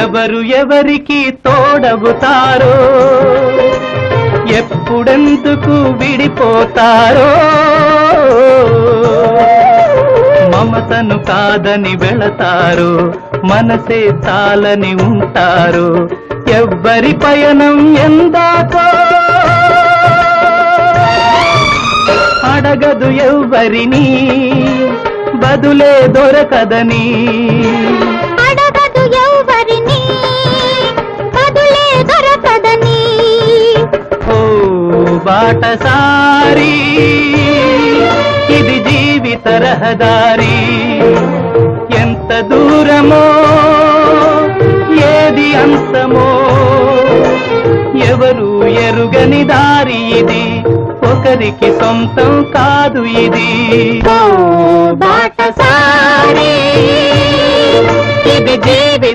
ఎవరు ఎవరికి తోడవుతారో ఎప్పుడెందుకు విడిపోతారో మమతను కాదని వెళతారు మనసే చాలని ఉంటారు ఎవ్వరి పయనం ఎందాకో అడగదు ఎవ్వరిని బదులే దొరకదని అడగదు ఎవ్వరిని బదులే దొరకదని ఓ బాటసారి ఇది జీవిత రహదారి ఎంత దూరమో ఏది అంతమో ఎవరు ఎరుగని దారి ఇది ఒకరికి సొంతం కాదు ఇది ఓ బాటసారి ఇది జీవిత